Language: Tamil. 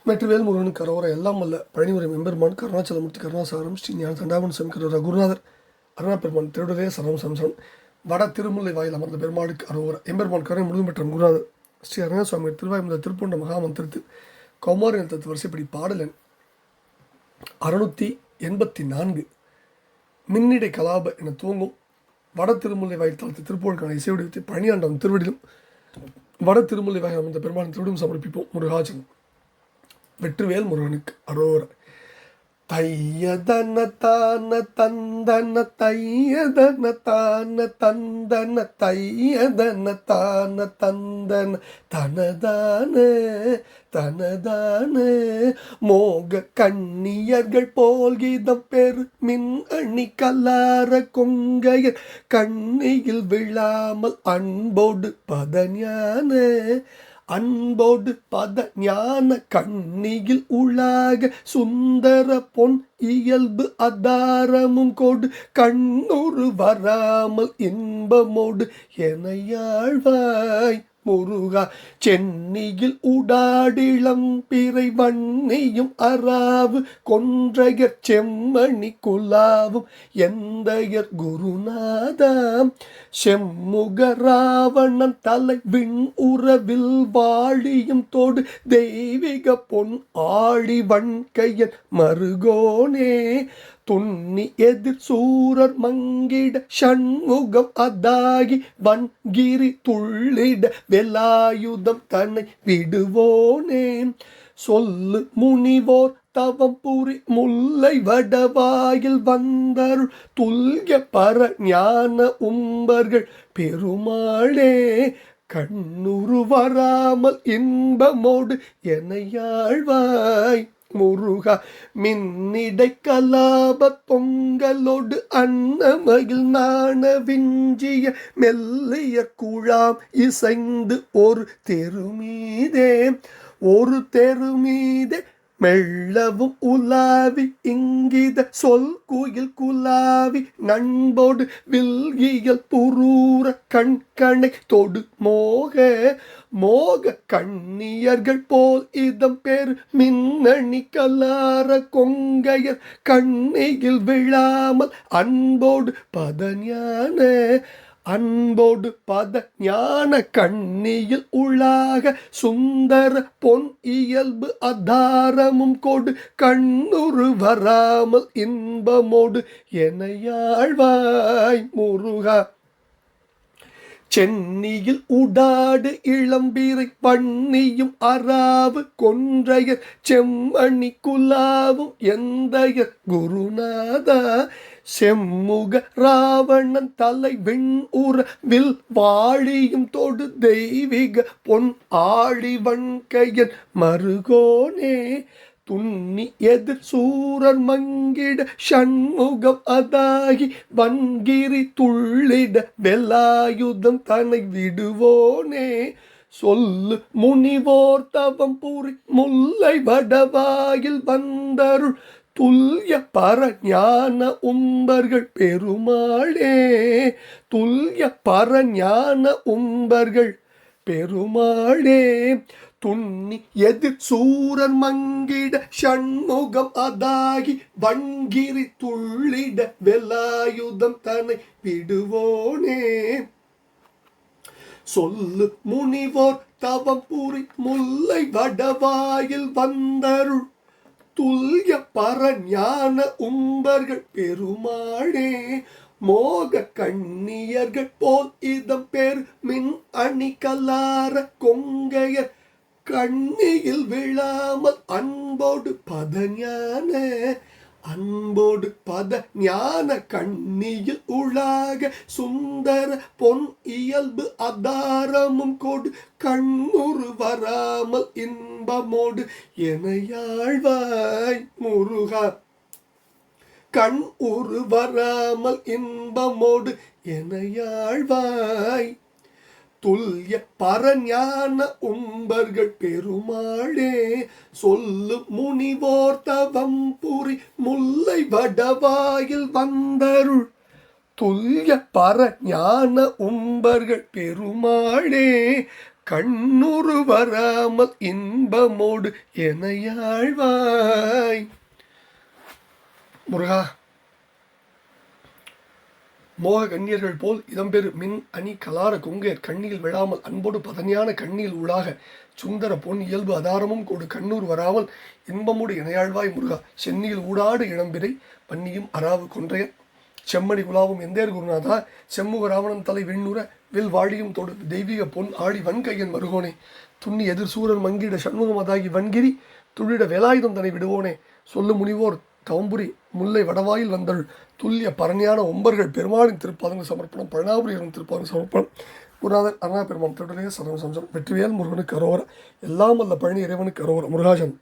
வெற்றிவேல் முருகனுக்கு கரோர எல்லாம் அல்ல பழனிமுறை மெம்பெருமான் கருணாச்சலமூர்த்தி கருணாசாரம் ஸ்ரீ ஞான தண்டாபன் சுவாமி கரோர குருநாதர் அருணா பெருமான் திருடரே சரம் சம்சம் வட திருமுல்லை வாயில் அமர்ந்த பெருமாளுக்கு அரோர எம்பெருமான் கருணை முழுதும் பெற்ற குருநாதர் ஸ்ரீ அருணா சுவாமி திருவாயுமுத திருப்பூண்ட மகாமந்திரத்து கௌமாரி நிலத்தத்து வரிசைப்படி பாடலன் 684 மின்னிடை கலாப என துவங்கும் வட திருமுல்லை வாயில் தளத்து திருப்பூருக்கான இசைவடிவத்தை பழனியாண்டவன் திருவடிலும் வட திருமுல்லை வாயில் அமர்ந்த பெருமான் திருவிடும் சமர்ப்பிப்போம். முருகாச்சலம். வெற்றிவேல் முருகனுக்கு அரோர. தையதன தான தந்தன தையதன தான தந்தன தையதன தான தந்தன தனதான தனதான மோக கண்ணியர்கள் போல் கீதம் பெரு மின் அணி கல்லார கொங்கையர் கண்ணியில் விழாமல் அன்போடு பதஞான அன்போடு பத ஞான கண்ணியில் உலாக சுந்தர பொன் இயல்பு அதாரமும் கொடு கண்ணுறு வராமல் இன்பமோடு எனையாழ்வாய் முருகா. சென்னியில் உடாடிளம் பிறை வன்னியும் அராவு கொன்றையர் செம்மணி குலாவும் எந்தையர் குருநாதாம் செம்முக ராவணன் தலை விண் உறவில் வாழியும் தோடு தெய்வீக பொன் ஆழி வன்கையன் மருகோனே துண்ணி எதிர் சூரர் மங்கிட ஷண்முகம் அதாகி வன்கிரி துள்ளிட வெலாயுதம் தன்னை விடுவோனே சொல்லு முனிவோர் தவம் புரி முல்லை வடவாயில் வந்தருள் துல்ய பர ஞான உம்பர்கள் பெருமாளே கண்ணுரு வராமல் இன்பமோடு எனையாழ்வாய் முருகா. மின்னிடை கலாப பொங்கலோடு அன்னமகில் நாண விஞ்சிய மெல்லிய குழாம் இசைந்து ஒரு தெருமீதே மெல்லவும் உலாவி இங்கித சொல் குயில் குலாவி நண்போடு வில்கியல் புரூர கண்கணை தொடு மோக கண்ணியர்கள் போல் இதம் பேர் மின்னணி கல்லார கொங்கையர் கண்ணியில் விழாமல் அன்போடு பத ஞான கண்ணியில் உலாக சுந்தர பொன் இயல்பு அதாரமும் கொடு கண்ணுறு வராமல் இன்பமோடு எனையாழ்வாய் முருகா. சென்னியில் உடாடு இளம்பிறை பண்ணியும் அராவு கொன்றையர் செம்மணி குலாவும் எந்தையர் குருநாதா செம்முக ராவணன் தலை விண் உறவில் வாழியும் தொடு தெய்வீக பொன் ஆழி வன்கையன் மருகோனே துண்ணி எதிர் சூரர் மங்கிட ஷண்முகம் அதாகி வன்கிரி துள்ளிட வெலாயுதம் தன்னை விடுவோனே சொல்லு முனிவோர் தவம் புரி முல்லை வடவாயில் வந்தருள் துல்ய பர ஞான உம்பர்கள் பெருமாளே துல்ய பர ஞான உம்பர்கள் பெருமாளே துண்ணி எதிர் சூரன் மங்கிட ஷண்முகம் அதாகி வன்கிரி துள்ளிட வெலாயுதம் தன்னை விடுவோனே சொல்லு முனிவோர் தவம் புரி முல்லை வடவாயில் வந்தருள் துல்ய பர ஞான உம்பர்கள் பெருமாளே மோக கண்ணியர்கள் போல் இதம் பேர் மின் அணி கல்லார கொங்கையர் கண்ணியில் விழாமல் அன்போடு பத ஞான கண்ணியில் உலாக சுந்தர பொன் இயல்பு அதாரமும் கொடு கண்ணுறு வராமல் இன்பமோடு எனையாழ்வாய் முருகா. கண் உரு வராமல் இன்பமோடு எனையாழ்வாய் துல்ய பரஞான உம்பர்கள் பெருமாளே சொல்லு முனிவோர் தவம் புரி முல்லை வடவாயில் வந்தருள் துல்ய பரஞான உம்பர்கள் பெருமாளே கண்ணுறு வராமல் இன்பமோடு எனையாழ்வாய். முருகா, மோக கண்ணியர்கள் போல் இடம்பெறு மின் அணி கலார கொங்கேர் கண்ணியில் விழாமல் அன்போடு பதனியான கண்ணியில் உளாக சுந்தர பொன் இயல்பு அதாரமும் கொடு கண்ணூர் வராமல் இன்பமோடு இணையாழ்வாய். முருகா, சென்னியில் ஊடாடு இளம்பிரை பன்னியும் அராவு கொன்றையர் செம்மணி குலாவும் எந்தேர் குருநாதா. செம்முக ராவணன் தலை வெண்ணுற வில் வாழியும் தொடு தெய்வீக பொன் ஆடி வன்கையன் மருகோனே. துண்ணி எதிர் சூரர் மங்கிட சண்முகமதாகி வன்கிரி துள்ளிட வேலாயுதம் தன்னை விடுவோனே. சொல்லு முனிவோர் தவம்புரி முல்லை வடவாயில் வந்தள் துல்லிய பரணியான ஒம்பர்கள் பெருமாளின் திருப்பாதங்கள் சமர்ப்பணம். பழனாபுரியின் திருப்பாதங்கள் சமர்ப்பணம். குருநாதர் அருணா பெருமான் திருடலே சரணம் சம்சம். வெற்றிவேல் முருகனுக்கு அரோகரா. எல்லாம் வல்ல பழனி இறைவனுக்கு அரோகரா. முருகாஜன்.